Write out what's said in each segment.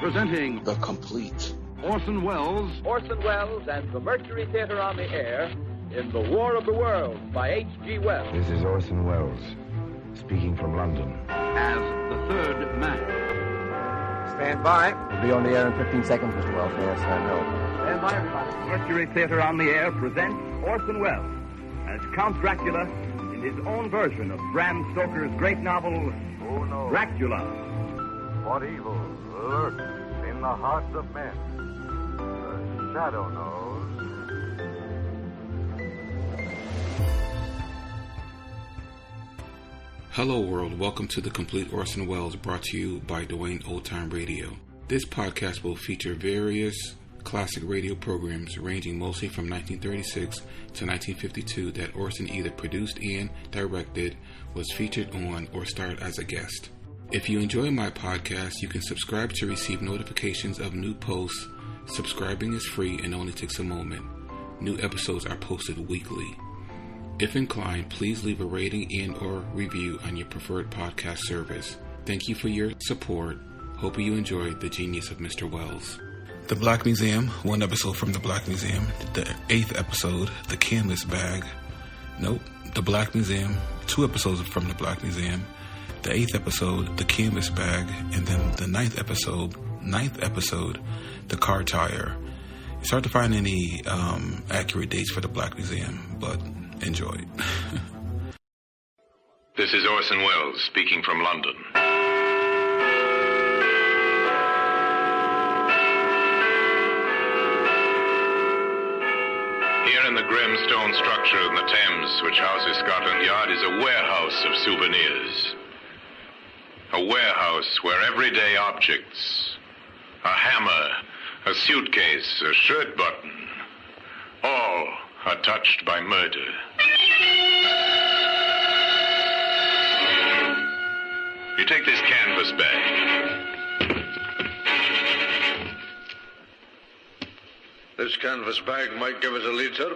Presenting The Complete Orson Welles and the Mercury Theater on the Air in The War of the Worlds by H.G. Wells. This is Orson Welles, speaking from London. as the third man. Stand by. We'll be on the air in 15 seconds, Mr. Wells. Yes, I know. Stand by, everybody. Mercury Theater on the Air presents Orson Welles as Count Dracula in his own version of Bram Stoker's great novel, Who knows Dracula. what evil lurks in the hearts of men? The shadow knows. Hello world, welcome to The Complete Orson Welles, brought to you by Dwayne Old Time Radio. This podcast will feature various classic radio programs ranging mostly from 1936 to 1952 that Orson either produced and directed, was featured on, or starred as a guest. If you enjoy my podcast, you can subscribe to receive notifications of new posts. Subscribing is free and only takes a moment. New episodes are posted weekly. If inclined, please leave a rating and or review on your preferred podcast service. Thank you for your support. Hope you enjoyed the genius of Mr. Welles. The Black Museum, one episode from the Black Museum. The 8th episode, The Canvas Bag. Nope, The Black Museum, 2 episodes from the Black Museum. The 8th episode, The Canvas Bag. And then the 9th episode, The Car Tire. It's hard to find any accurate dates for the Black Museum, but enjoy. This is Orson Welles speaking from London. Here in the grim stone structure in the Thames, which houses Scotland Yard, is a warehouse of souvenirs. A warehouse where everyday objects, a hammer, a suitcase, a shirt button, all are touched by murder. You take this canvas bag. This canvas bag might give us a lead, sir.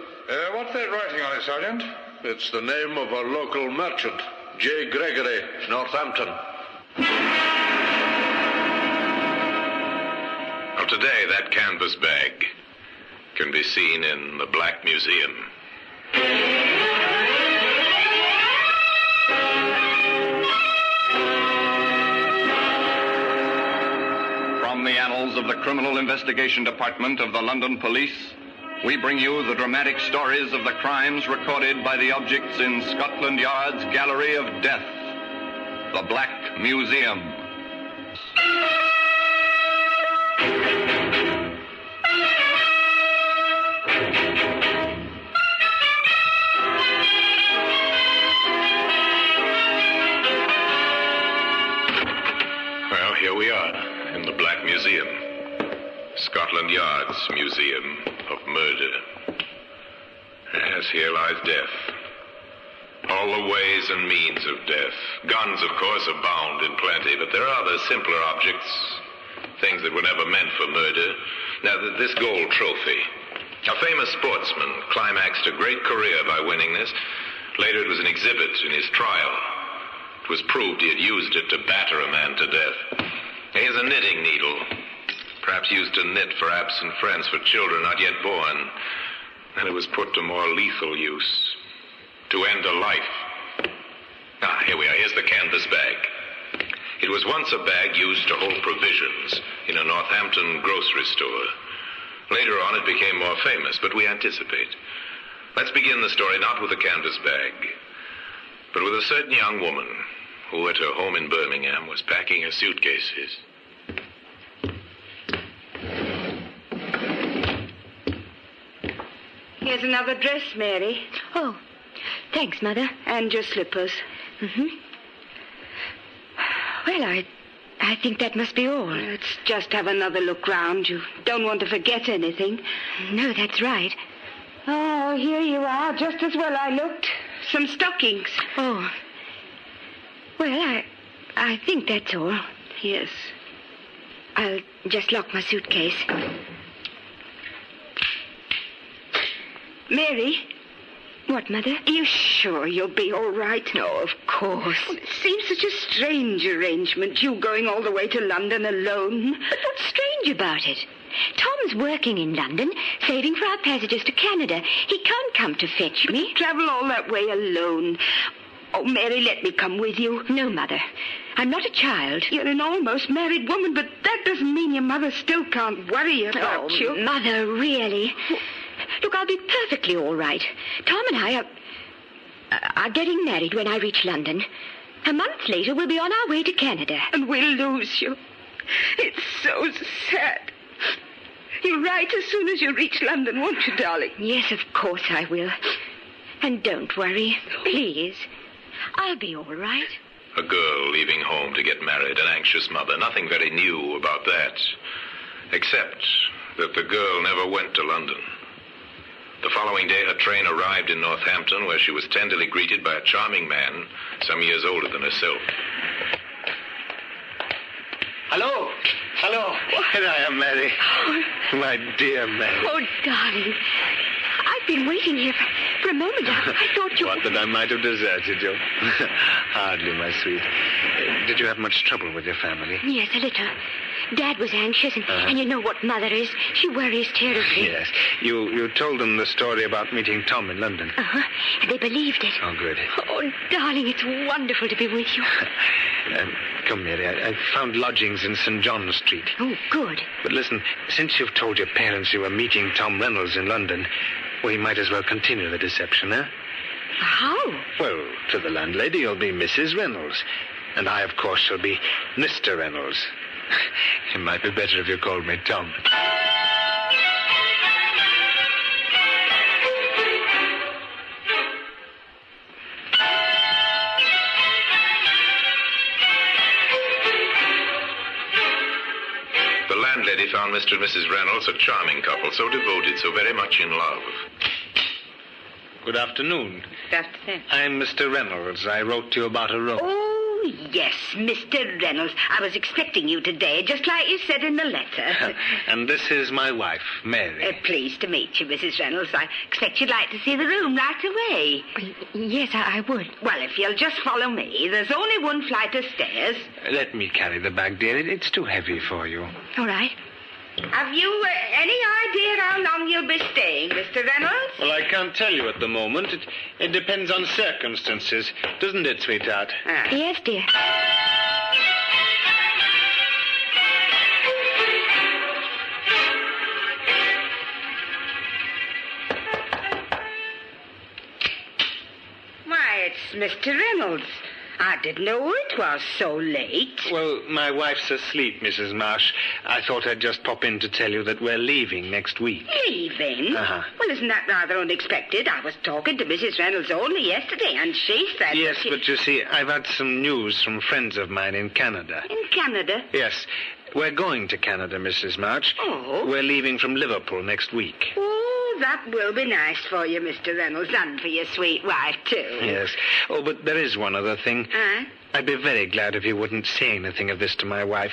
What's that writing on it, Sergeant? It's the name of a local merchant, J. Gregory, Northampton. Well, today, that canvas bag can be seen in the Black Museum. From the annals of the Criminal Investigation Department of the London Police, we bring you the dramatic stories of the crimes recorded by the objects in Scotland Yard's Gallery of Death, the Black Museum. Well, here we are in the Black Museum. Scotland Yard's Museum of Murder. Yes, here lies death. All the ways and means of death. Guns, of course, abound in plenty, but there are other simpler objects, things that were never meant for murder. Now, this gold trophy. A famous sportsman climaxed a great career by winning this. Later, it was an exhibit in his trial. It was proved he had used it to batter a man to death. Here's a knitting needle, perhaps used to knit for absent friends, for children not yet born. And it was put to more lethal use, to end a life. Here we are. Here's the canvas bag. It was once a bag used to hold provisions in a Northampton grocery store. Later on, it became more famous, but we anticipate. Let's begin the story not with the canvas bag, but with a certain young woman who at her home in Birmingham was packing her suitcases. Here's another dress, Mary. Oh, thanks, Mother. And your slippers. Mm-hmm. Well, I think that must be all. Let's just have another look round. You don't want to forget anything. No, that's right. Oh, here you are, just as well I looked. Some stockings. Oh. Well, I think that's all. Yes. I'll just lock my suitcase. Mary? What, Mother? Are you sure you'll be all right? No, of course. Well, it seems such a strange arrangement, you going all the way to London alone. But what's strange strange about it. Tom's working in London, saving for our passages to Canada. He can't come to fetch me. Travel all that way alone. Oh, Mary, let me come with you. No, Mother. I'm not a child. You're an almost married woman, but that doesn't mean your mother still can't worry about you. Mother, really. Look, I'll be perfectly all right. Tom and I are getting married when I reach London. A month later, we'll be on our way to Canada. And we'll lose you. It's so sad. You'll write as soon as you reach London, won't you, darling? Yes, of course I will. And don't worry, please. I'll be all right. A girl leaving home to get married, an anxious mother. Nothing very new about that. Except that the girl never went to London. The following day, her train arrived in Northampton, where she was tenderly greeted by a charming man some years older than herself. Hello. Here I am, Mary. My dear Mary. Oh, darling. I've been waiting here for a moment. I thought you... What, that I might have deserted you? Hardly, my sweet. Did you have much trouble with your family? Yes, a little. Dad was anxious, and you know what Mother is. She worries terribly. Yes. You told them the story about meeting Tom in London. And they believed it. Oh, good. Oh, darling, it's wonderful to be with you. Come, Mary. I found lodgings in St. John Street. Oh, good. But listen, since you've told your parents you were meeting Tom Reynolds in London, we might as well continue the deception, eh? How? Well, to the landlady, you'll be Mrs. Reynolds. And I, of course, shall be Mr. Reynolds. It might be better if you called me Tom. The landlady found Mr. and Mrs. Reynolds a charming couple, so devoted, so very much in love. Good afternoon. Good afternoon. I'm Mr. Reynolds. I wrote to you about a room. Oh, yes, Mr. Reynolds. I was expecting you today, just like you said in the letter. And this is my wife, Mary. Pleased to meet you, Mrs. Reynolds. I expect you'd like to see the room right away. Yes, I would. Well, if you'll just follow me. There's only one flight of stairs. Let me carry the bag, dear. It's too heavy for you. All right. Have you any idea how long you'll be staying, Mr. Reynolds? Well, I can't tell you at the moment. It depends on circumstances, doesn't it, sweetheart? Yes, dear. Why, it's Mr. Reynolds. I didn't know it was so late. Well, my wife's asleep, Mrs. Marsh. I thought I'd just pop in to tell you that we're leaving next week. Leaving? Well, isn't that rather unexpected? I was talking to Mrs. Reynolds only yesterday, and she said... Yes, but you see, I've had some news from friends of mine in Canada. In Canada? Yes. We're going to Canada, Mrs. March. Oh? We're leaving from Liverpool next week. Oh, that will be nice for you, Mr. Reynolds, and for your sweet wife, too. Yes. Oh, but there is one other thing. I'd be very glad if you wouldn't say anything of this to my wife.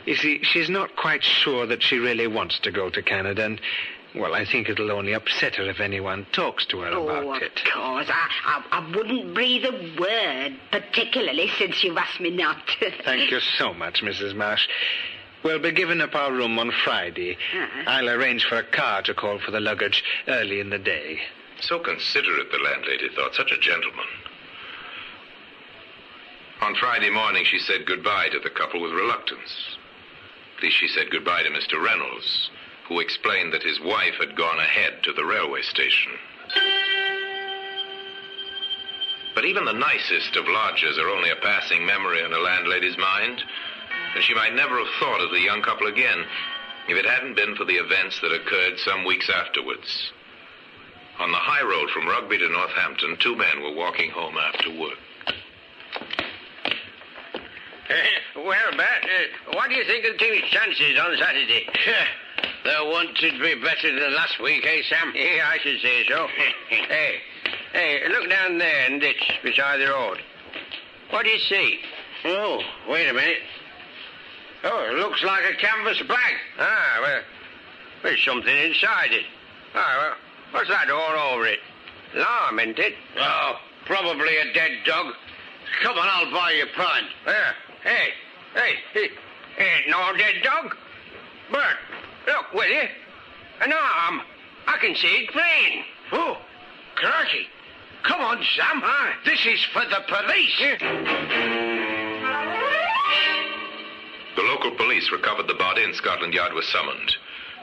You see, she's not quite sure that she really wants to go to Canada, and, well, I think it'll only upset her if anyone talks to her about it. Oh, of course. I wouldn't breathe a word, particularly since you've asked me not to. Thank you so much, Mrs. Marsh. We'll be giving up our room on Friday. I'll arrange for a car to call for the luggage early in the day. So considerate, the landlady thought. Such a gentleman. On Friday morning, she said goodbye to the couple with reluctance. At least she said goodbye to Mr. Reynolds, who explained that his wife had gone ahead to the railway station. But even the nicest of lodgers are only a passing memory in a landlady's mind, and she might never have thought of the young couple again if it hadn't been for the events that occurred some weeks afterwards. On the high road from Rugby to Northampton, two men were walking home after work. Well, Bat, what do you think of the team's chances on Saturday? They're wanted to be better than last week, eh, Sam? Yeah, I should say so. Hey, look down there in the ditch beside the road. What do you see? Oh, wait a minute. Oh, it looks like a canvas bag. Well, there's something inside it. Well, what's that all over it? Lime, isn't it? Oh, probably a dead dog. Come on, I'll buy you a pint. Hey, ain't no dead dog. Bert, look, will you? An arm. I can see it plain. Oh, crikey. Come on, Sam. This is for the police. The local police recovered the body and Scotland Yard was summoned.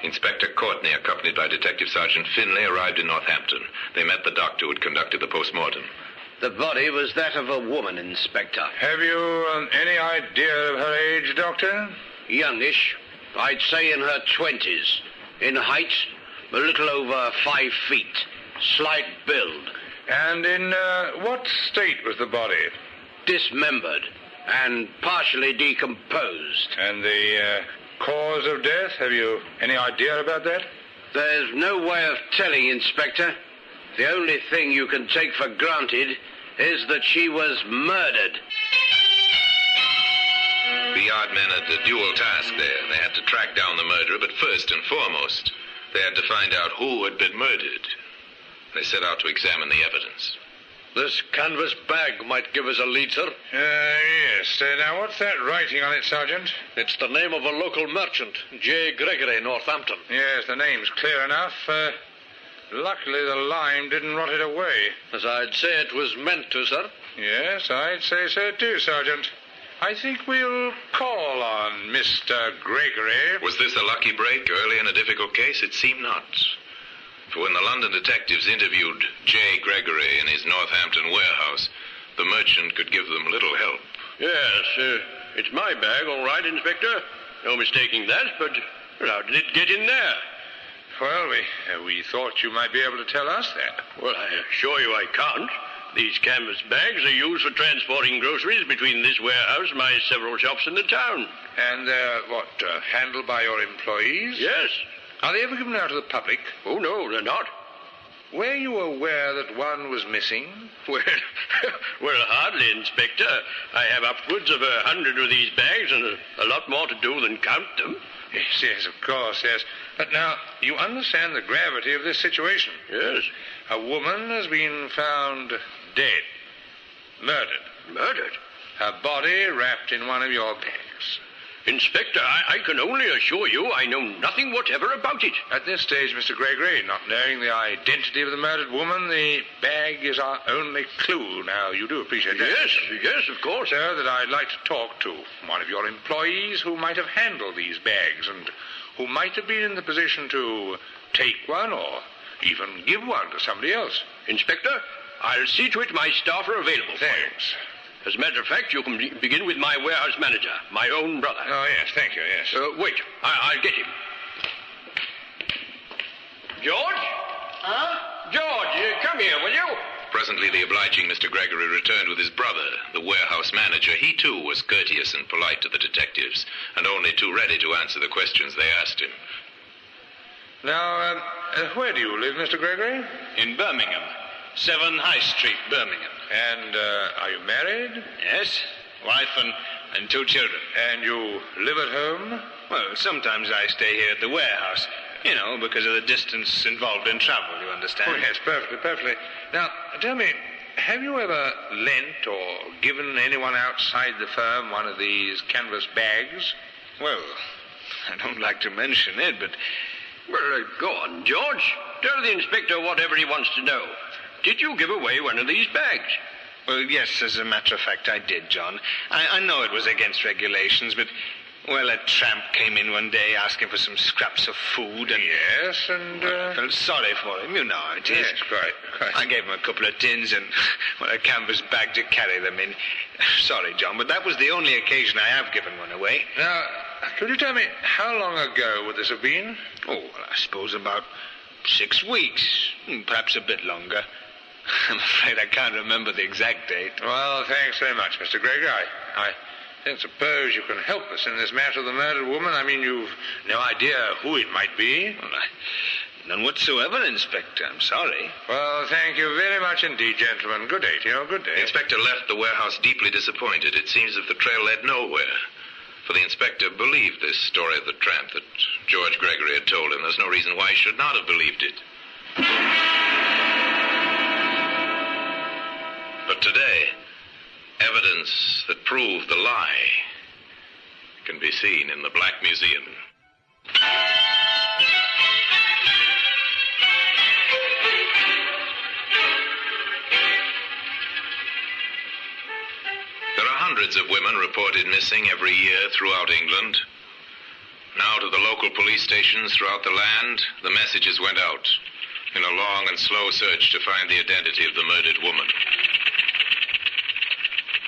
Inspector Courtney, accompanied by Detective Sergeant Finlay, arrived in Northampton. They met the doctor who had conducted the post-mortem. The body was that of a woman, Inspector. Have you any idea of her age, Doctor? Youngish. I'd say in her 20s. In height, a little over 5 feet. Slight build. And in what state was the body? Dismembered and partially decomposed. And the cause of death? Have you any idea about that? There's no way of telling, Inspector. The only thing you can take for granted is that she was murdered. The yard men had a dual task there. They had to track down the murderer, but first and foremost, they had to find out who had been murdered. They set out to examine the evidence. This canvas bag might give us a lead, sir. Yes. Now, what's that writing on it, Sergeant? It's the name of a local merchant, J. Gregory, Northampton. Yes, the name's clear enough. Luckily, the lime didn't rot it away. As I'd say it was meant to, sir. Yes, I'd say so too, Sergeant. I think we'll call on Mr. Gregory. Was this a lucky break early in a difficult case? It seemed not. For when the London detectives interviewed J. Gregory in his Northampton warehouse, the merchant could give them little help. Yes, it's my bag, all right, Inspector. No mistaking that, but how did it get in there? Well, we thought you might be able to tell us that. Well, I assure you I can't. These canvas bags are used for transporting groceries between this warehouse and my several shops in the town. And they're, handled by your employees? Yes. Are they ever given out to the public? Oh, no, they're not. Were you aware that one was missing? Well, hardly, Inspector. I have upwards of 100 of these bags and a lot more to do than count them. Yes, of course, yes. But now, you understand the gravity of this situation. Yes. A woman has been found dead. Murdered. Murdered? Her body wrapped in one of your bags. Inspector, I can only assure you I know nothing whatever about it. At this stage, Mr. Gregory, not knowing the identity of the murdered woman, the bag is our only clue. Now, you do appreciate that? Yes, of course. Sir, that I'd like to talk to one of your employees who might have handled these bags and who might have been in the position to take one or even give one to somebody else. Inspector, I'll see to it my staff are available. Thanks. As a matter of fact, you can begin with my warehouse manager, my own brother. Oh, yes, thank you, yes. Wait, I'll get him. George? Huh? George, come here, will you? Presently, the obliging Mr. Gregory returned with his brother, the warehouse manager. He, too, was courteous and polite to the detectives, and only too ready to answer the questions they asked him. Now, where do you live, Mr. Gregory? In Birmingham. 7 High Street, Birmingham. And, are you married? Yes. Wife and 2 children. And you live at home? Well, sometimes I stay here at the warehouse. You know, because of the distance involved in travel, you understand? Oh, yes, perfectly. Now, tell me, have you ever lent or given anyone outside the firm one of these canvas bags? Well, I don't like to mention it, but... Well, go on, George. Tell the inspector whatever he wants to know. Did you give away one of these bags? Well, yes, as a matter of fact, I did, John. I know it was against regulations, but... Well, a tramp came in one day asking for some scraps of food, and... Yes, and... I felt sorry for him. You know how it is. Yes, quite. I gave him a couple of tins and, a canvas bag to carry them in. Sorry, John, but that was the only occasion I have given one away. Now, could you tell me, how long ago would this have been? Oh, well, I suppose about 6 weeks, perhaps a bit longer. I'm afraid I can't remember the exact date. Well, thanks very much, Mr. Gregory. I don't suppose you can help us in this matter of the murdered woman. I mean, you've no idea who it might be. Well, none whatsoever, Inspector. I'm sorry. Well, thank you very much indeed, gentlemen. Good day to you. Good day. The inspector left the warehouse deeply disappointed. It seems that the trail led nowhere. For the inspector believed this story of the tramp that George Gregory had told him. There's no reason why he should not have believed it. But today, evidence that proved the lie can be seen in the Black Museum. There are hundreds of women reported missing every year throughout England. Now to the local police stations throughout the land, the messages went out in a long and slow search to find the identity of the murdered woman.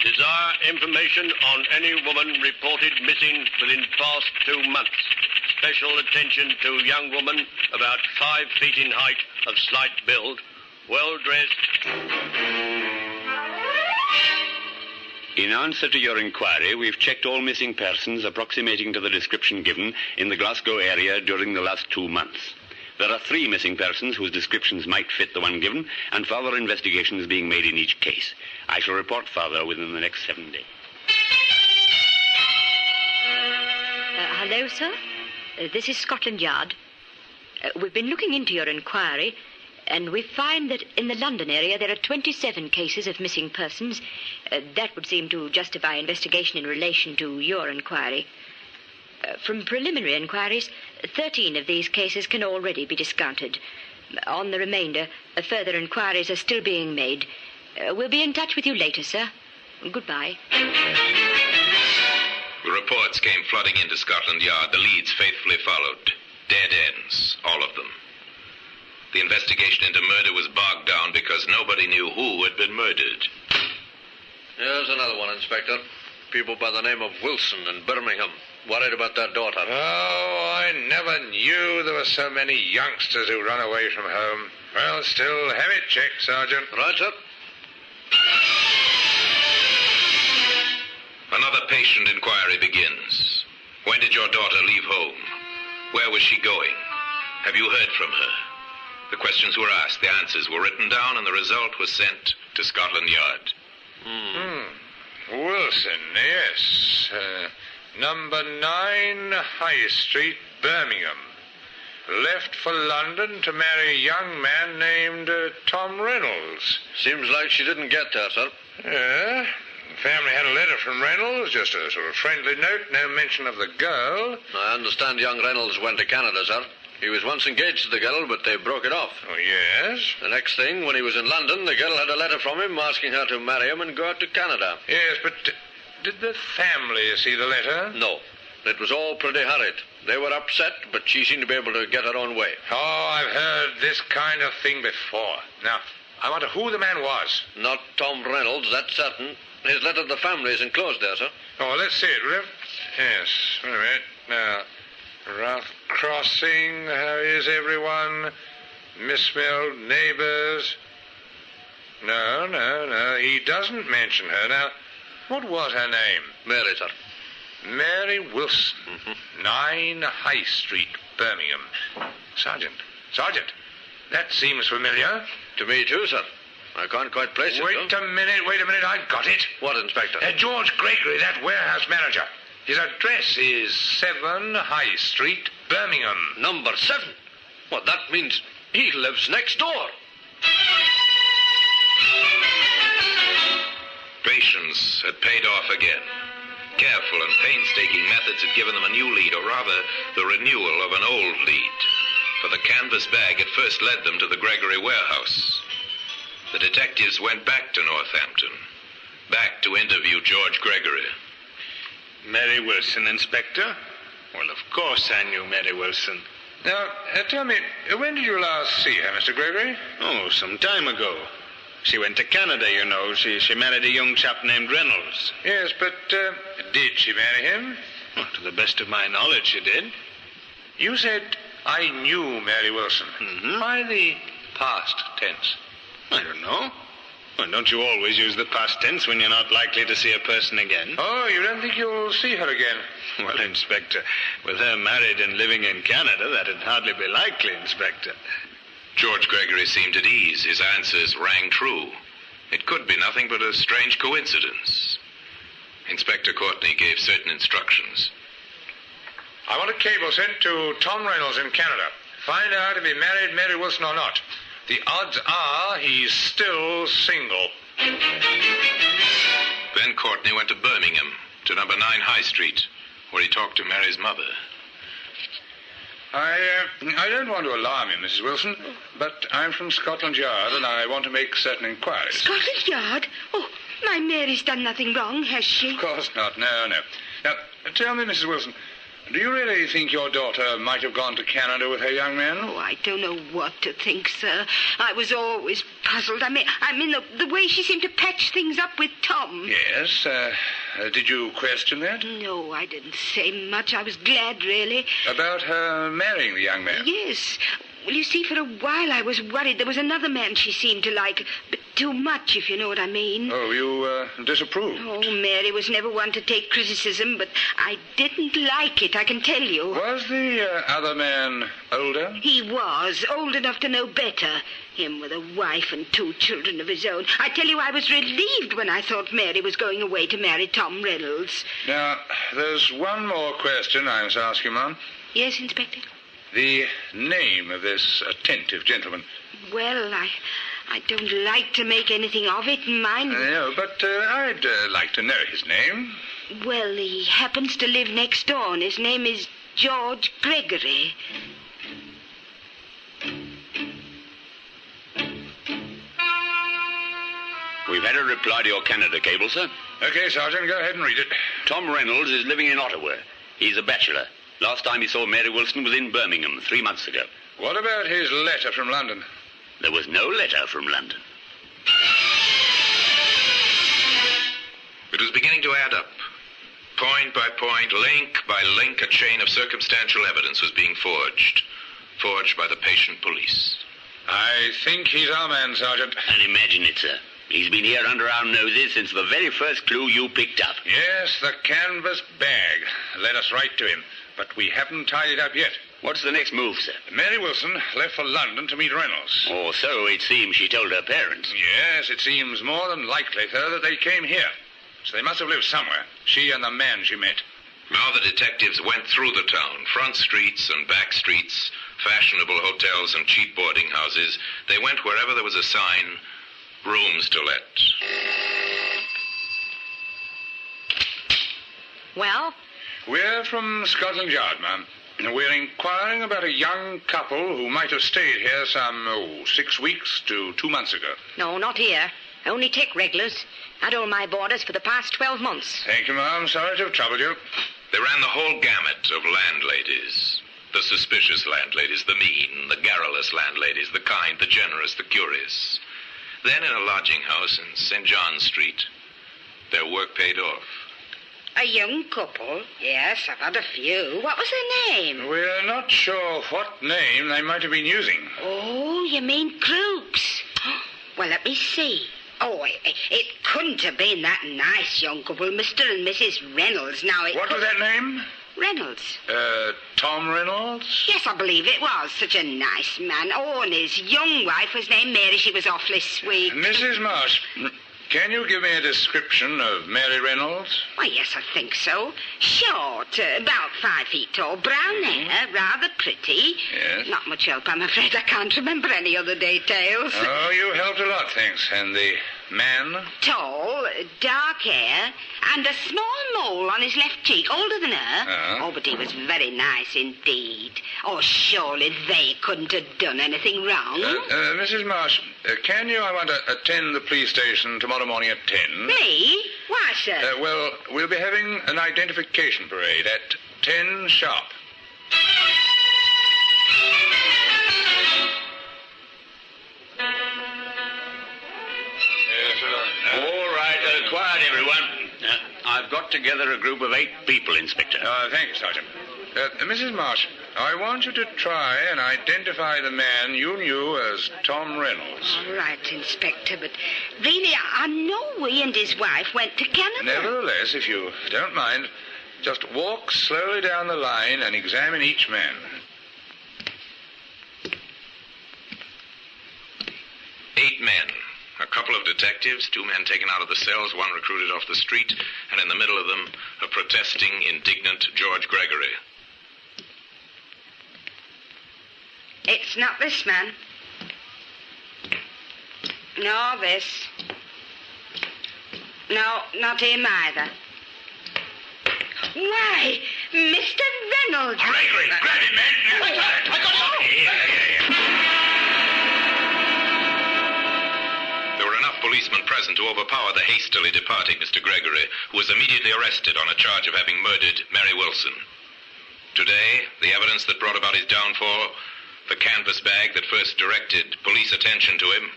Desire information on any woman reported missing within past 2 months. Special attention to young woman about 5 feet in height, of slight build, well dressed. In answer to your inquiry, we've checked all missing persons approximating to the description given in the Glasgow area during the last 2 months. There are 3 missing persons whose descriptions might fit the one given, and further investigations being made in each case. I shall report further within the next 7 days. Hello, sir. This is Scotland Yard. We've been looking into your inquiry, and we find that in the London area there are 27 cases of missing persons. That would seem to justify investigation in relation to your inquiry. From preliminary inquiries, 13 of these cases can already be discounted. On the remainder, further inquiries are still being made. We'll be in touch with you later, sir. Goodbye. The reports came flooding into Scotland Yard. The leads faithfully followed. Dead ends, all of them. The investigation into murder was bogged down because nobody knew who had been murdered. Here's another one, Inspector. People by the name of Wilson in Birmingham. Worried about their daughter. Oh, I never knew there were so many youngsters who run away from home. Well, still, have it checked, Sergeant. Right, sir. Another patient inquiry begins. When did your daughter leave home? Where was she going? Have you heard from her? The questions were asked, the answers were written down, and the result was sent to Scotland Yard. Wilson, yes. Number 9 High Street, Birmingham. Left for London to marry a young man named Tom Reynolds. Seems like she didn't get there, sir. Yeah. The family had a letter from Reynolds, just a sort of friendly note, no mention of the girl. I understand young Reynolds went to Canada, sir. He was once engaged to the girl, but they broke it off. Oh, yes? The next thing, when he was in London, the girl had a letter from him asking her to marry him and go out to Canada. Yes, but did the family see the letter? No. It was all pretty hurried. They were upset, but she seemed to be able to get her own way. Oh, I've heard this kind of thing before. Now, I wonder who the man was. Not Tom Reynolds, that's certain. His letter to the family is enclosed there, sir. Oh, let's see it, will you? Yes, wait a minute. Now, Rough Crossing, how is everyone? Misspelled neighbors. No, he doesn't mention her. Now, what was her name? Mary, sir. Mary Wilson, 9 High Street, Birmingham. Sergeant, that seems familiar. To me, too, sir. I can't quite place it, Wait a minute, I've got it. What, Inspector? George Gregory, that warehouse manager. His address is 7 High Street, Birmingham. Number 7? Well, that means he lives next door. Patience had paid off again. Careful and painstaking methods had given them a new lead, or rather, the renewal of an old lead. For the canvas bag had first led them to the Gregory warehouse. The detectives went back to Northampton, back to interview George Gregory. Mary Wilson, Inspector? Well, of course I knew Mary Wilson. Now, tell me, when did you last see her, Mr. Gregory? Oh, some time ago. She went to Canada, you know. She married a young chap named Reynolds. Yes, but did she marry him? Well, to the best of my knowledge, she did. You said, I knew Mary Wilson. Mm-hmm. Why the past tense? I don't know. Well, don't you always use the past tense when you're not likely to see a person again? Oh, you don't think you'll see her again? Well, Inspector, with her married and living in Canada, that'd hardly be likely, Inspector. George Gregory seemed at ease. His answers rang true. It could be nothing but a strange coincidence. Inspector Courtney gave certain instructions. I want a cable sent to Tom Reynolds in Canada. Find out if he married Mary Wilson or not. The odds are he's still single. Then Courtney went to Birmingham, to number 9 High Street, where he talked to Mary's mother. I don't want to alarm you, Mrs. Wilson, but I'm from Scotland Yard and I want to make certain inquiries. Scotland Yard? Oh, my Mary's done nothing wrong, has she? Of course not. No. Now, tell me, Mrs. Wilson, do you really think your daughter might have gone to Canada with her young man? Oh, I don't know what to think, sir. I was always puzzled. I mean, the way she seemed to patch things up with Tom. Yes. Did you question that? No, I didn't say much. I was glad, really. About her marrying the young man? Yes. Well, you see, for a while I was worried there was another man she seemed to like, but too much, if you know what I mean. Oh, you disapproved? Oh, Mary was never one to take criticism, but I didn't like it, I can tell you. Was the other man older? He was, old enough to know better. Him with a wife and 2 children of his own. I tell you, I was relieved when I thought Mary was going away to marry Tom Reynolds. Now, there's one more question I must ask you, Ma'am. Yes, Inspector? The name of this attentive gentleman. Well, I don't like to make anything of it, mind. No, but I'd like to know his name. Well, he happens to live next door, and his name is George Gregory. We've had a reply to your Canada cable, sir. Okay, Sergeant, go ahead and read it. Tom Reynolds is living in Ottawa. He's a bachelor. Last time he saw Mary Wilson was in Birmingham 3 months ago. What about his letter from London? There was no letter from London. It was beginning to add up. Point by point, link by link, a chain of circumstantial evidence was being forged. Forged by the patient police. I think he's our man, Sergeant. And imagine it, sir. He's been here under our noses since the very first clue you picked up. Yes, the canvas bag. Led us right to him. But we haven't tied it up yet. What's the next move, sir? Mary Wilson left for London to meet Reynolds. Or so it seems she told her parents. Yes, it seems more than likely, sir, that they came here. So they must have lived somewhere, she and the man she met. Now the detectives went through the town, front streets and back streets, fashionable hotels and cheap boarding houses. They went wherever there was a sign, rooms to let. Well? We're from Scotland Yard, ma'am. We're inquiring about a young couple who might have stayed here some, 6 weeks to 2 months ago. No, not here. I only take regulars. Had all my boarders for the past 12 months. Thank you, ma'am. Sorry to have troubled you. They ran the whole gamut of landladies. The suspicious landladies, the mean, the garrulous landladies, the kind, the generous, the curious. Then in a lodging house in St. John's Street, their work paid off. A young couple? Yes, I've had a few. What was their name? We're not sure what name they might have been using. Oh, you mean Crooks? Well, let me see. Oh, it couldn't have been that nice young couple, Mr. and Mrs. Reynolds. Now, What was that name? Reynolds. Tom Reynolds? Yes, I believe it was. Such a nice man. Oh, and his young wife was named Mary. She was awfully sweet. Mrs. Marsh, can you give me a description of Mary Reynolds? Why, yes, I think so. Short, about 5 feet tall, brown hair, rather pretty. Yes. Not much help, I'm afraid. I can't remember any other details. Oh, you helped a lot, thanks. And the man? Tall, dark hair, and a small mole on his left cheek, older than her. Oh, but he was very nice indeed. Oh, surely they couldn't have done anything wrong. Mrs. Marsh, can you, I want to attend the police station tomorrow morning at 10? Me? Why, sir? Well, we'll be having an identification parade at 10 sharp. All right, quiet, everyone. I've got together a group of 8 people, Inspector. Thank you, Sergeant. Mrs. Marsh, I want you to try and identify the man you knew as Tom Reynolds. All right, Inspector, but really, I know he and his wife went to Canada. Nevertheless, if you don't mind, just walk slowly down the line and examine each man. 8 men. A couple of detectives, 2 men taken out of the cells, 1 recruited off the street, and in the middle of them, a protesting, indignant George Gregory. It's not this man. Nor this. No, not him either. Why, Mr. Reynolds! Gregory, grab him, man! I got it! There were enough policemen present to overpower the hastily departing Mr. Gregory, who was immediately arrested on a charge of having murdered Mary Wilson. Today, the evidence that brought about his downfall, the canvas bag that first directed police attention to him,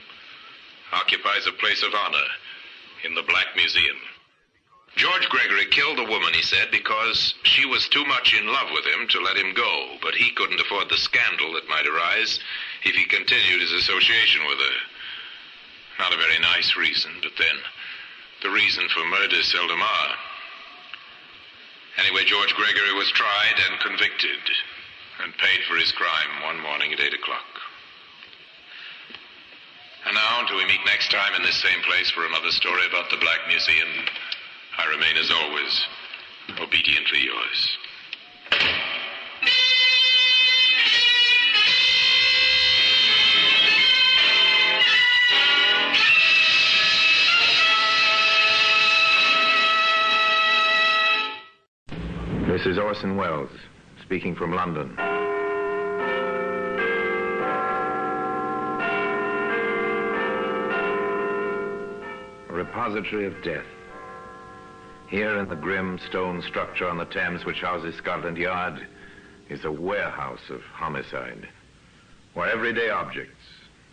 occupies a place of honor in the Black Museum. George Gregory killed the woman, he said, because she was too much in love with him to let him go, but he couldn't afford the scandal that might arise if he continued his association with her. Not a very nice reason, but then, the reason for murder seldom are. Anyway, George Gregory was tried and convicted, and paid for his crime one morning at 8 o'clock. And now, until we meet next time in this same place for another story about the Black Museum, I remain, as always, obediently yours. This is Orson Welles, speaking from London. A repository of death. Here in the grim stone structure on the Thames which houses Scotland Yard is a warehouse of homicide, where everyday objects,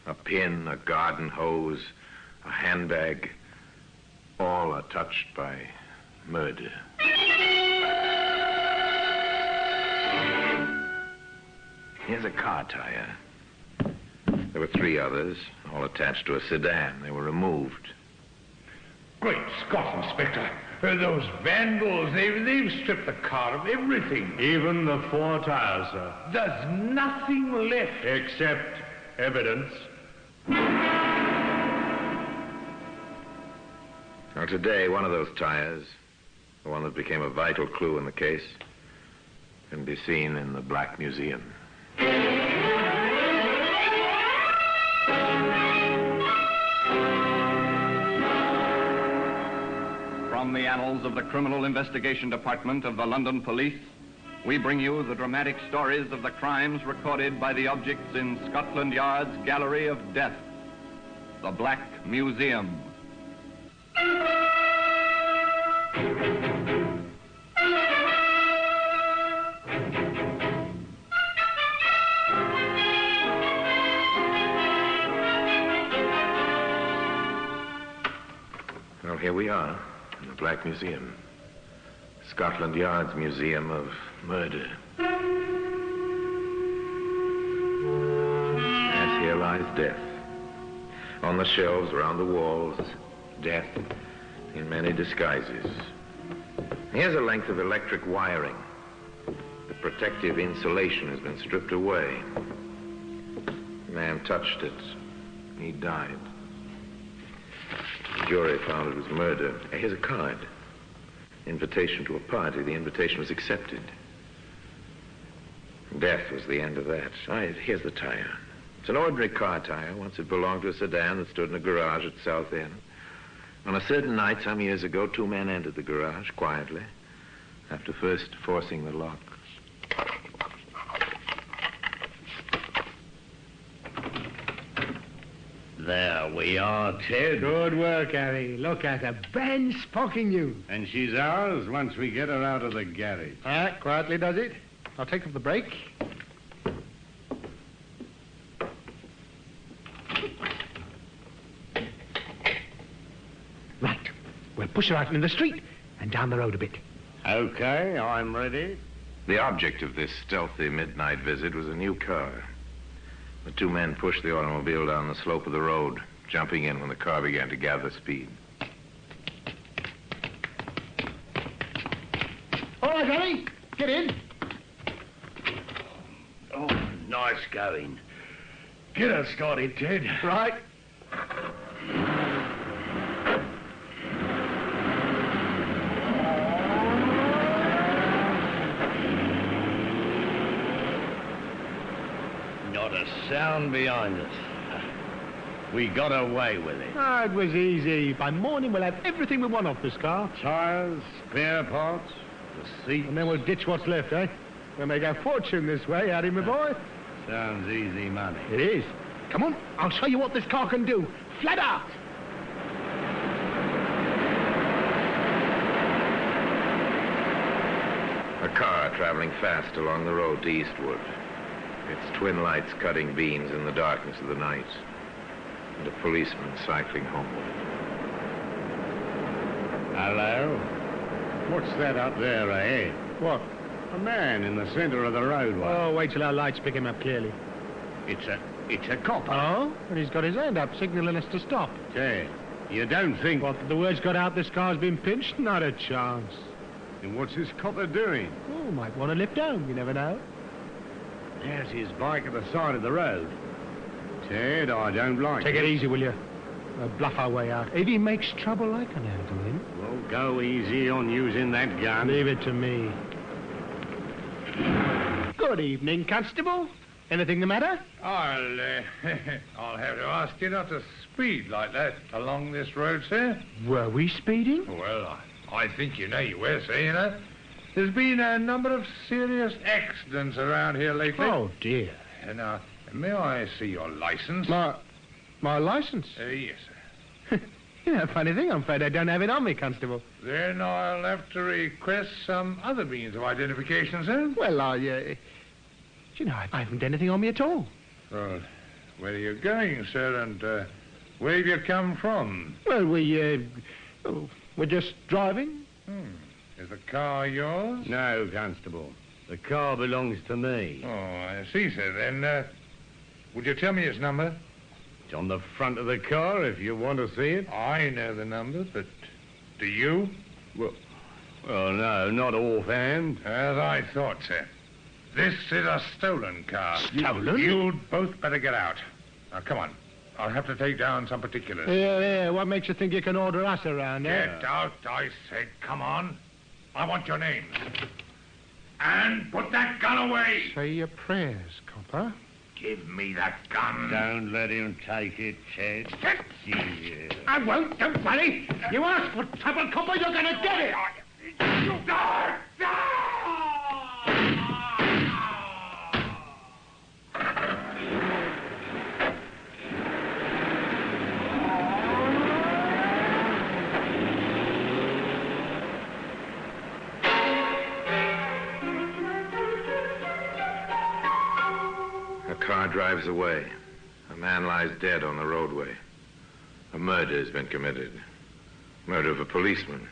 a pin, a garden hose, a handbag, all are touched by murder. Here's a car tire. There were 3 others, all attached to a sedan. They were removed. Great Scott, Inspector. Those vandals, they've stripped the car of everything. Even the 4 tires, sir. There's nothing left. Except evidence. Now, today, one of those tires, the one that became a vital clue in the case, can be seen in the Black Museum. From the annals of the Criminal Investigation Department of the London Police, we bring you the dramatic stories of the crimes recorded by the objects in Scotland Yard's Gallery of Death, the Black Museum. Well, here we are. In the Black Museum. Scotland Yard's Museum of Murder. As here lies death. On the shelves, around the walls, death in many disguises. Here's a length of electric wiring. The protective insulation has been stripped away. The man touched it. He died. The jury found it was murder. Here's a card. Invitation to a party. The invitation was accepted. Death was the end of that. Here's the tire. It's an ordinary car tire. Once it belonged to a sedan that stood in a garage at South End. On a certain night some years ago, 2 men entered the garage quietly, after first forcing the lock. There we are, Ted. Good work, Harry. Look at her. Brand sparking new. And she's ours once we get her out of the garage. Quietly does it. I'll take off the brake. Right. We'll push her out in the street and down the road a bit. Okay, I'm ready. The object of this stealthy midnight visit was a new car. The 2 men pushed the automobile down the slope of the road, jumping in when the car began to gather speed. All right, Harry. Get in. Oh, nice going. Get us started, Ted. Right. Not a sound behind us. We got away with it. It was easy. By morning, we'll have everything we want off this car. Tires, spare parts, the seat. And then we'll ditch what's left, eh? We'll make a fortune this way, Harry, my boy. Sounds easy money. It is. Come on, I'll show you what this car can do. Flat out! A car traveling fast along the road to Eastwood. Its twin lights cutting beams in the darkness of the night. And a policeman cycling homeward. Hello? What's that up there ahead? What? A man in the center of the roadway. Oh, wait till our lights pick him up clearly. It's a cop. Oh? And he's got his hand up, signaling us to stop. Say, you don't think... What, the word's got out this car's been pinched? Not a chance. And what's this copper doing? Oh, might want to lift home, you never know. There's his bike at the side of the road. Ted, I don't like Take it easy, will you? We'll bluff our way out. If he makes trouble, I can handle him. Well, go easy on using that gun. Leave it to me. Good evening, Constable. Anything the matter? I'll have to ask you not to speed like that along this road, sir. Were we speeding? Well, I think you know you were, sir, you know. There's been a number of serious accidents around here lately. Oh, dear. Now, may I see your license? My license? Yes, sir. You know, funny thing, I'm afraid I don't have it on me, Constable. Then I'll have to request some other means of identification, sir. Well, you know, I haven't anything on me at all. Well, where are you going, sir, and where have you come from? Well, we're just driving. Is the car yours? No, Constable. The car belongs to me. Oh, I see, sir. Then, would you tell me its number? It's on the front of the car, if you want to see it. I know the number, but do you? Well, no, not offhand. As I thought, sir. This is a stolen car. Stolen? You'd both better get out. Now, come on. I'll have to take down some particulars. Yeah. What makes you think you can order us around, eh? Get out, I said. Come on. I want your names. And put that gun away. Say your prayers, copper. Give me that gun. Don't let him take it, Ted. Yeah. I won't, don't worry. You ask for trouble, copper, you're going to get it. A car drives away. A man lies dead on the roadway. A murder has been committed. Murder of a policeman.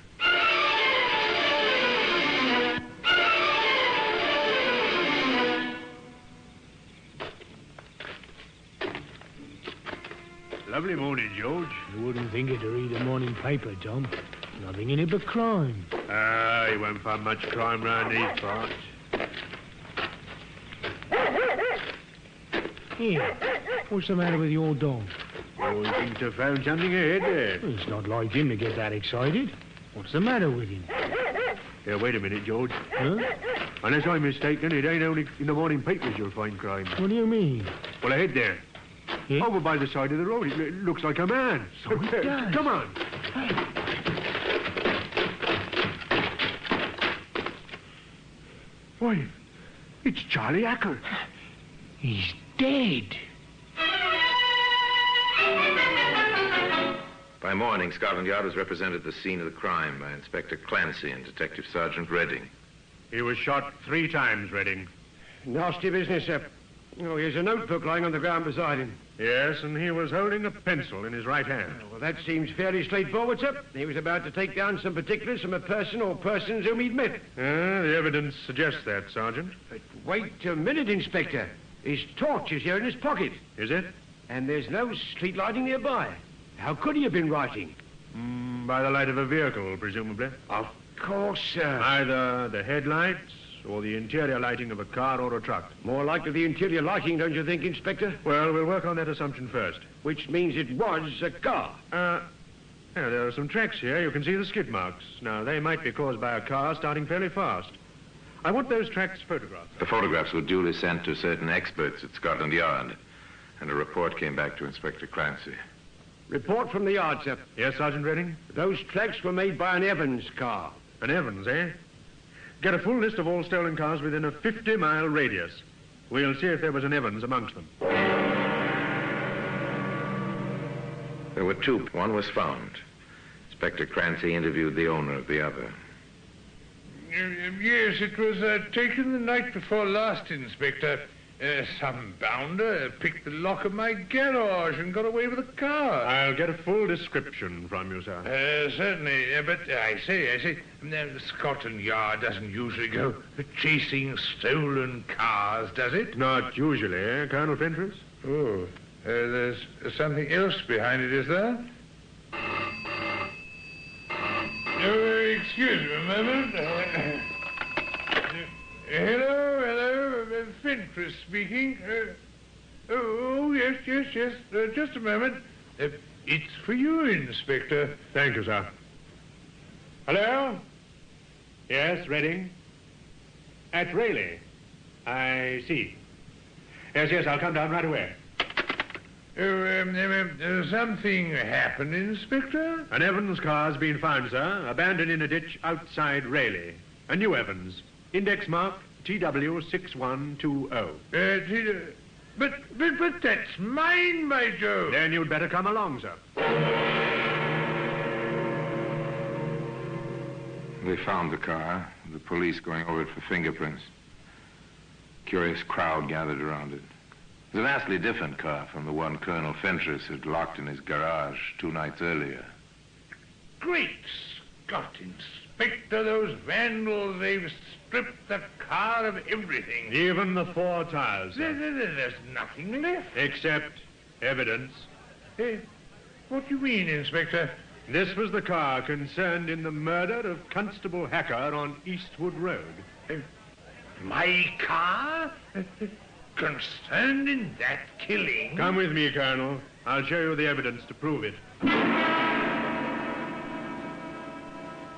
Lovely morning, George. You wouldn't think it to read a morning paper, Tom. Nothing in it but crime. You won't find much crime round these parts. Here, what's the matter with your dog? Oh, he seems to have found something ahead there. Well, it's not like him to get that excited. What's the matter with him? Yeah, wait a minute, George. Huh? Unless I'm mistaken, it ain't only in the morning papers you'll find crime. What do you mean? Well, ahead there. Yeah? Over by the side of the road. It looks like a man. So it does. Come on. Why, it's Charlie Acker. He's dead. By morning, Scotland Yard was represented at the scene of the crime by Inspector Clancy and Detective Sergeant Redding. He was shot 3 times, Redding. Nasty business, sir. Oh, here's a notebook lying on the ground beside him. Yes, and he was holding a pencil in his right hand. Well, that seems fairly straightforward, sir. He was about to take down some particulars from a person or persons whom he'd met. The evidence suggests that, Sergeant. But wait a minute, Inspector. His torch is here in his pocket. Is it? And there's no street lighting nearby. How could he have been writing? By the light of a vehicle, presumably. Of course, sir. Either the headlights or the interior lighting of a car or a truck. More likely the interior lighting, don't you think, Inspector? Well, we'll work on that assumption first. Which means it was a car. There are some tracks here. You can see the skid marks. Now, they might be caused by a car starting fairly fast. I want those tracks photographed. The photographs were duly sent to certain experts at Scotland Yard, and a report came back to Inspector Clancy. Report from the yard, sir. Yes, Sergeant Redding? Those tracks were made by an Evans car. An Evans, eh? Get a full list of all stolen cars within a 50-mile radius. We'll see if there was an Evans amongst them. There were two. One was found. Inspector Clancy interviewed the owner of the other. Yes, it was taken the night before last, Inspector. Some bounder picked the lock of my garage and got away with the car. I'll get a full description from you, sir. Certainly, but I say, Scotland Yard doesn't usually go chasing stolen cars, does it? Not usually, Colonel Fentress. Oh, there's something else behind it, is there? Excuse me a moment. Hello, Fentress speaking. Yes. Just a moment. It's for you, Inspector. Thank you, sir. Hello? Yes, Reading? At Raleigh. I see. Yes, I'll come down right away. Something happened, Inspector? An Evans car's been found, sir, abandoned in a ditch outside Raleigh. A new Evans. Index mark TW6120. But that's mine, by Jove. Then you'd better come along, sir. They found the car, the police going over it for fingerprints. Curious crowd gathered around it. It was a vastly different car from the one Colonel Fentress had locked in his garage 2 nights earlier. Great Scott, Inspector, those vandals, they've stripped the car of everything. Even the 4 tires, sir. There's nothing left. Except evidence. What do you mean, Inspector? This was the car concerned in the murder of Constable Hacker on Eastwood Road. My car? Concerned in that killing? Come with me, Colonel. I'll show you the evidence to prove it.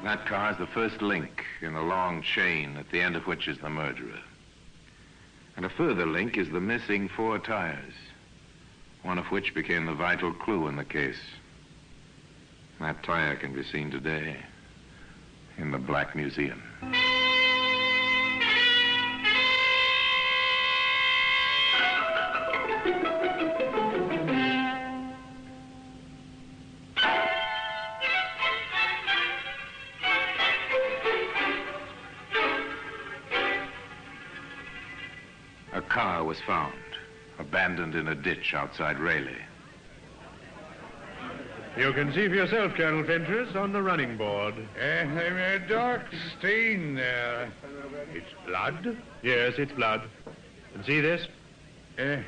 That car is the first link in a long chain at the end of which is the murderer. And a further link is the missing 4 tires, one of which became the vital clue in the case. That tire can be seen today in the Black Museum. A car was found, abandoned in a ditch outside Raleigh. You can see for yourself, Colonel Fentress, on the running board. A dark stain there. It's blood? Yes, it's blood. And see this? A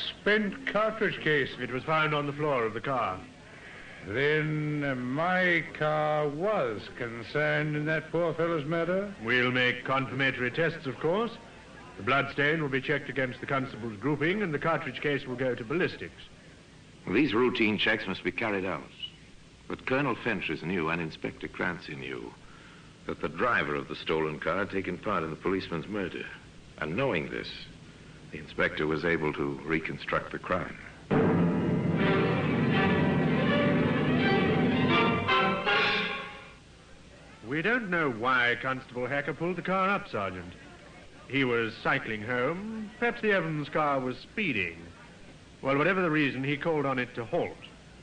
spent cartridge case. It was found on the floor of the car. Then my car was concerned in that poor fellow's murder? We'll make confirmatory tests, of course. The blood stain will be checked against the constable's grouping, and the cartridge case will go to ballistics. Well, these routine checks must be carried out. But Colonel Fentress knew, and Inspector Clancy knew, that the driver of the stolen car had taken part in the policeman's murder. And knowing this, the inspector was able to reconstruct the crime. We don't know why Constable Hacker pulled the car up, Sergeant. He was cycling home. Perhaps the Evans car was speeding. Well, whatever the reason, he called on it to halt.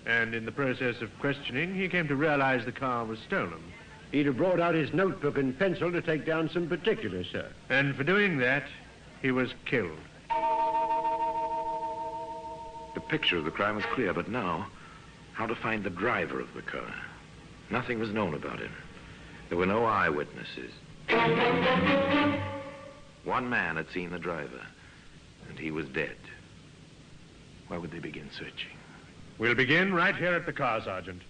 And in the process of questioning, he came to realize the car was stolen. He'd have brought out his notebook and pencil to take down some particulars, sir. And for doing that, he was killed. The picture of the crime was clear, but now, how to find the driver of the car? Nothing was known about him. There were no eyewitnesses. One man had seen the driver, and he was dead. Where would they begin searching? We'll begin right here at the car, Sergeant.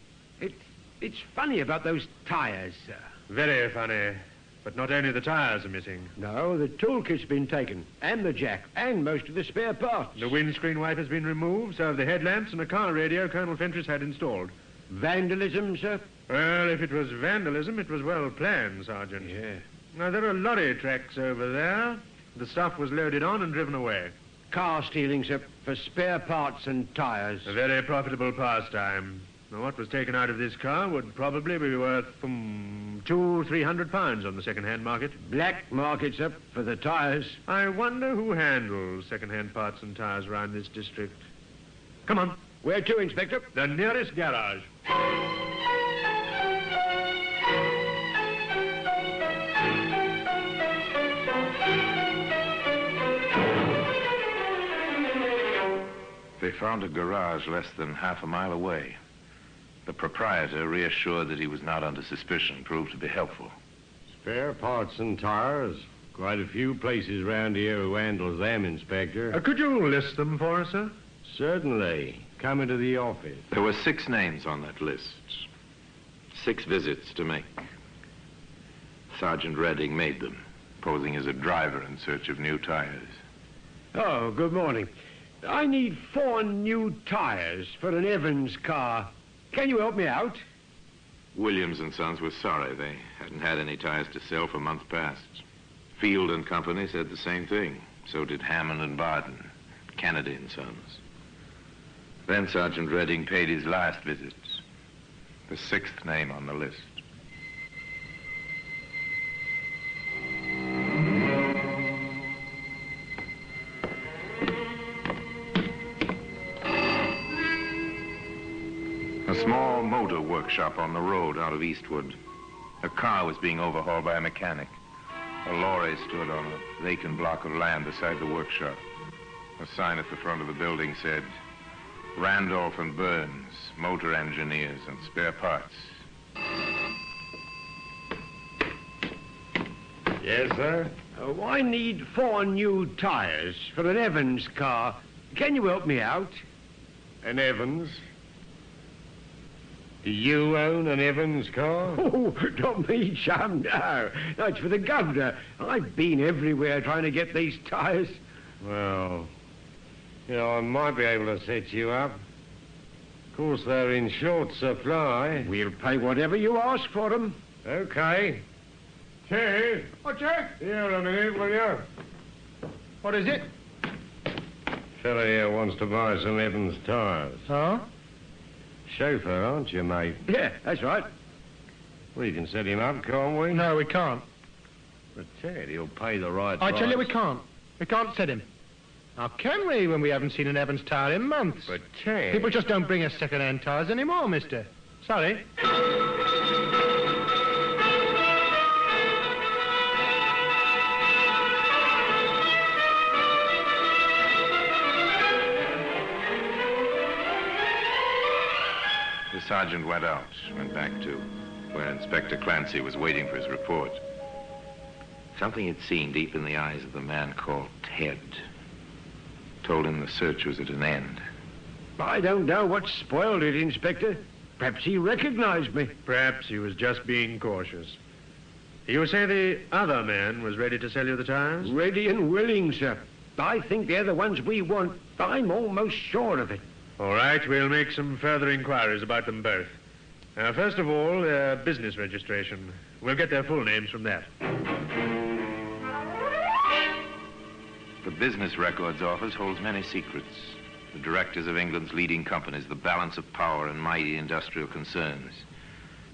It's funny about those tires, sir. Very funny. But not only the tires are missing. No, the toolkit's been taken, and the jack, and most of the spare parts. The windscreen wiper's been removed, so have the headlamps and a car radio Colonel Fentress had installed. Vandalism, sir? Well, if it was vandalism, it was well planned, Sergeant. Yeah. Now, there are lorry tracks over there. The stuff was loaded on and driven away. Car stealing, sir, for spare parts and tires. A very profitable pastime. Now, what was taken out of this car would probably be worth £200-300 on the second-hand market. Black market's up for the tyres. I wonder who handles second-hand parts and tyres around this district. Come on. Where to, Inspector? The nearest garage. They found a garage less than half a mile away. The proprietor, reassured that he was not under suspicion, proved to be helpful. Spare parts and tires. Quite a few places round here who handles them, Inspector. Could you list them for us, sir? Certainly. Come into the office. There were 6 names on that list. 6 visits to make. Sergeant Redding made them, posing as a driver in search of new tires. Oh, good morning. I need 4 new tires for an Evans car. Can you help me out? Williams and Sons was sorry. They hadn't had any tires to sell for months past. Field and Company said the same thing. So did Hammond and Barton, Kennedy and Sons. Then Sergeant Redding paid his last visit. The 6th name on the list. A small motor workshop on the road out of Eastwood. A car was being overhauled by a mechanic. A lorry stood on a vacant block of land beside the workshop. A sign at the front of the building said, Randolph and Burns, motor engineers and spare parts. Yes, sir? I need 4 new tires for an Evans car. Can you help me out? An Evans? Do you own an Evans car? Oh, not me, chum, no. That's for the governor. I've been everywhere trying to get these tires. Well, I might be able to set you up. Of course, they're in short supply. We'll pay whatever you ask for them. Okay. Cheers. Oh, Jack. Here a minute, will you? What is it? Fella here wants to buy some Evans tires. Huh? Chauffeur, aren't you, mate? Yeah, that's right. Well, you can set him up, can't we? No, we can't. But Ted, he'll pay the right I price. tell you, we can't. We can't set him. How can we when we haven't seen an Evans tire in months? But Ted... People just don't bring us second-hand tires anymore, mister. Sorry. The sergeant went out, went back to where Inspector Clancy was waiting for his report. Something he'd seen deep in the eyes of the man called Ted told him the search was at an end. I don't know what spoiled it, Inspector. Perhaps he recognized me. Perhaps he was just being cautious. You say the other man was ready to sell you the tires? Ready and willing, sir. I think they're the ones we want. I'm almost sure of it. All right, we'll make some further inquiries about them both. First of all, their business registration. We'll get their full names from that. The Business Records Office holds many secrets. The directors of England's leading companies, the balance of power and mighty industrial concerns.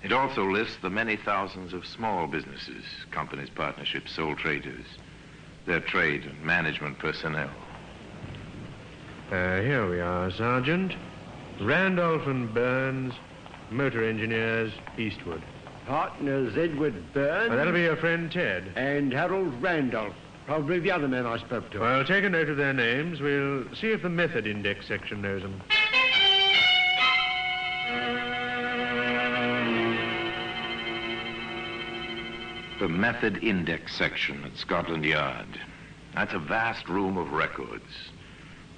It also lists the many thousands of small businesses, companies, partnerships, sole traders, their trade and management personnel. Here we are, Sergeant. Randolph and Burns, motor engineers, Eastwood. Partners Edward Burns. Well, that'll be your friend Ted. And Harold Randolph. Probably the other man I spoke to. Well, take a note of their names. We'll see if the method index section knows them. The method index section at Scotland Yard. That's a vast room of records.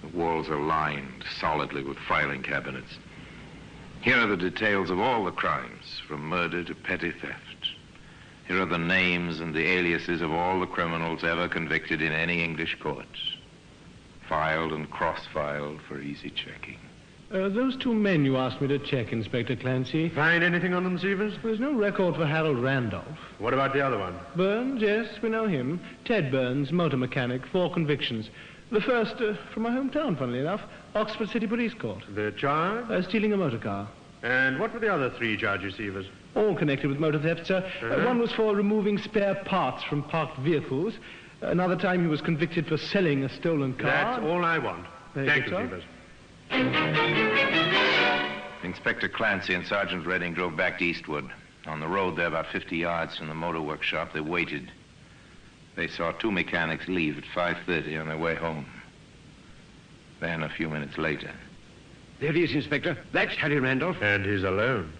The walls are lined solidly with filing cabinets. Here are the details of all the crimes, from murder to petty theft. Here are the names and the aliases of all the criminals ever convicted in any English court. Filed and cross-filed for easy checking. Those 2 men you asked me to check, Inspector Clancy. Find anything on them, Severs? There's no record for Harold Randolph. What about the other one? Burns, yes, we know him. Ted Burns, motor mechanic, 4 convictions. The first from my hometown, funnily enough, Oxford City Police Court. The charge? Stealing a motor car. And what were the other 3 charge receivers? All connected with motor theft, sir. One was for removing spare parts from parked vehicles. Another time he was convicted for selling a stolen car. That's all I want. Thank you, sir. Receivers. Inspector Clancy and Sergeant Redding drove back to Eastwood. On the road there, about 50 yards from the motor workshop, they waited. They saw 2 mechanics leave at 5:30 on their way home. Then, a few minutes later... There he is, Inspector. That's Harry Randolph. And he's alone.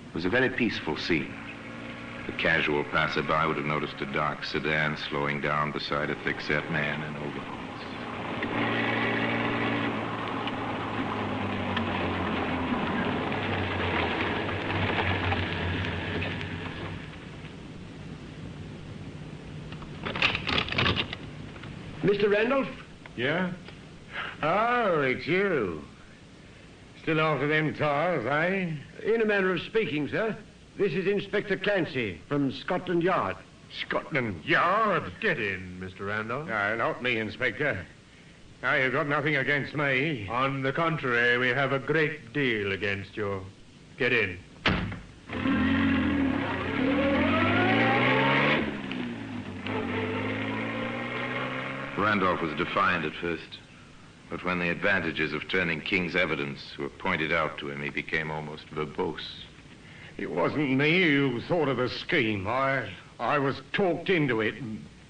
It was a very peaceful scene. The casual passerby would have noticed a dark sedan slowing down beside a thick-set man in overalls. Mr. Randolph? Yeah? Oh, it's you. Still after them tires, eh? In a manner of speaking, sir. This is Inspector Clancy from Scotland Yard. Scotland Yard? Get in, Mr. Randolph. No, not me, Inspector. No, you've got nothing against me. On the contrary, we have a great deal against you. Get in. Randolph was defiant at first, but when the advantages of turning King's evidence were pointed out to him, he became almost verbose. It wasn't me who thought of the scheme. I was talked into it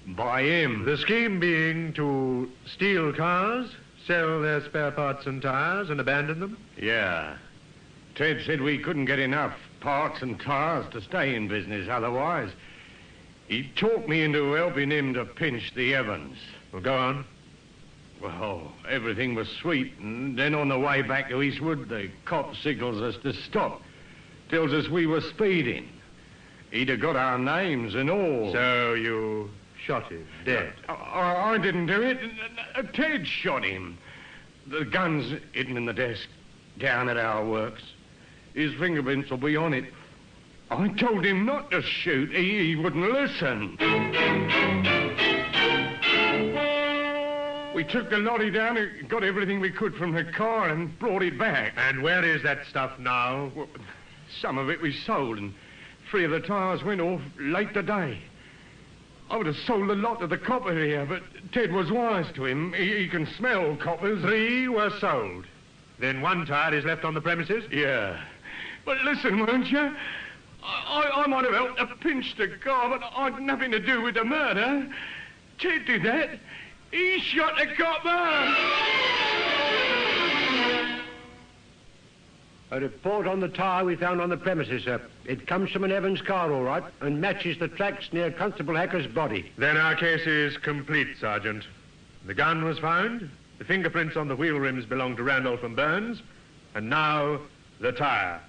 by him. The scheme being to steal cars, sell their spare parts and tires, and abandon them? Yeah. Ted said we couldn't get enough parts and tires to stay in business otherwise. He talked me into helping him to pinch the Evans. Well, go on. Well, everything was sweet, and then on the way back to Eastwood, the cop signals us to stop. Tells us we were speeding. He'd have got our names and all. So you shot him dead? I didn't do it. Ted shot him. The gun's hidden in the desk down at our works. His fingerprints will be on it. I told him not to shoot. He wouldn't listen. We took the lorry down and got everything we could from the car and brought it back. And where is that stuff now? Well, some of it we sold, and 3 of the tires went off late today. I would have sold a lot to the copper here, but Ted was wise to him. He can smell coppers. 3 were sold. Then 1 tire is left on the premises? Yeah. But listen, won't you? I might have helped to pinch the car, but I'd nothing to do with the murder. Ted did that. He shot the copper! A report on the tire we found on the premises, sir. It comes from an Evans car, all right, and matches the tracks near Constable Hacker's body. Then our case is complete, Sergeant. The gun was found, the fingerprints on the wheel rims belong to Randolph and Burns, and now the tire.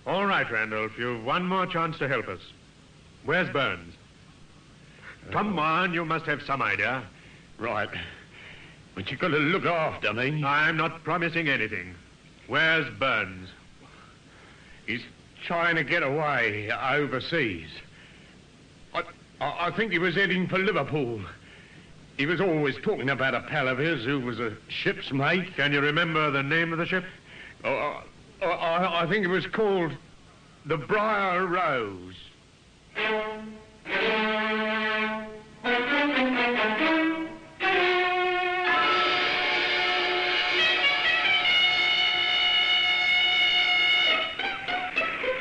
All right, Randolph, you've 1 more chance to help us. Where's Burns? Come on, you must have some idea. Right. But you've got to look after me. I'm not promising anything. Where's Burns? He's trying to get away overseas. I think he was heading for Liverpool. He was always talking about a pal of his who was a ship's mate. Can you remember the name of the ship? I think it was called the Briar Rose.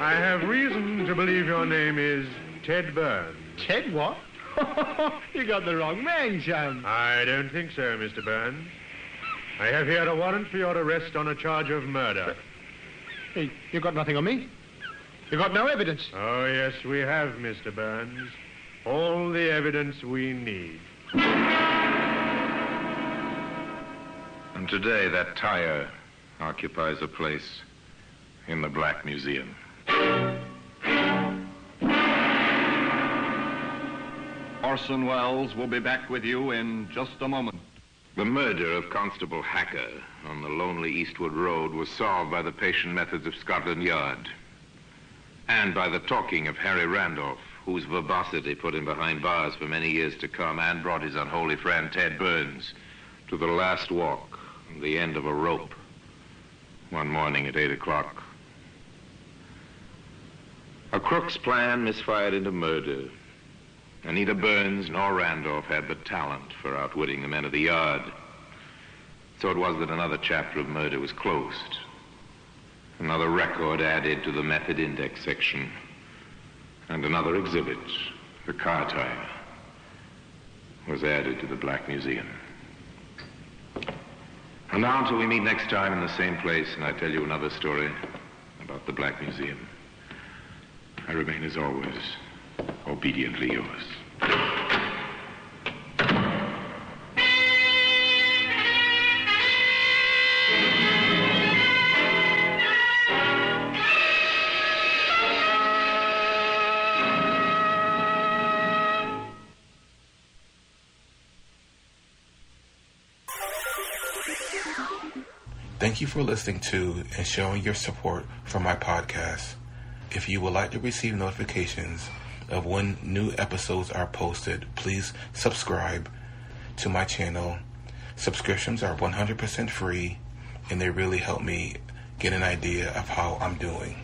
I have reason to believe your name is Ted Burns. Ted what? You got the wrong man, son. I don't think so, Mr. Burns. I have here a warrant for your arrest on a charge of murder. Hey, you got nothing on me? You got no evidence? Oh, yes, we have, Mr. Burns. All the evidence we need. And today, that tire occupies a place in the Black Museum. Orson Welles will be back with you in just a moment. The murder of Constable Hacker on the lonely Eastwood Road was solved by the patient methods of Scotland Yard. and by the talking of Harry Randolph, whose verbosity put him behind bars for many years to come and brought his unholy friend Ted Burns to the last walk on the end of a rope one morning at 8 o'clock. A crook's plan misfired into murder. Neither Burns nor Randolph had the talent for outwitting the men of the yard. So it was that another chapter of murder was closed. Another record added to the method index section. And another exhibit, the car tire, was added to the Black Museum. And now until we meet next time in the same place and I tell you another story about the Black Museum, I remain as always, obediently yours. Thank you for listening to and showing your support for my podcast. If you would like to receive notifications of when new episodes are posted, please subscribe to my channel. Subscriptions are 100% free, and they really help me get an idea of how I'm doing.